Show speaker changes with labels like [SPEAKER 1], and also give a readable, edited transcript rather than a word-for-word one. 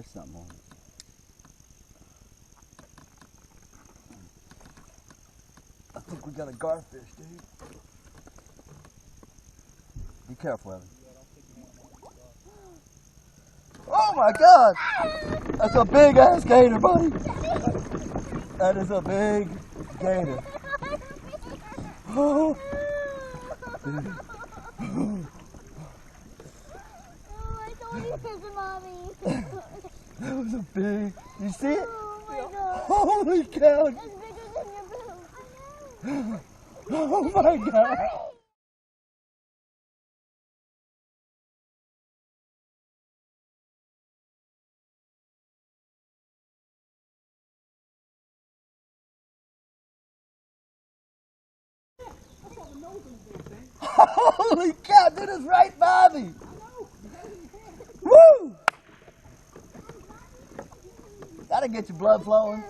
[SPEAKER 1] there's something on it. I think we got a garfish, dude. Be careful, Evan. Oh my God! That's a big ass gator, buddy. That is a big gator. Oh.
[SPEAKER 2] I told you to Mommy.
[SPEAKER 1] That was a big. You see it?
[SPEAKER 2] Oh my God.
[SPEAKER 1] Holy cow!
[SPEAKER 2] It's bigger than your boob.
[SPEAKER 1] Oh my God! Holy cow, dude, it's right by me! Woo! That'll get your blood flowing.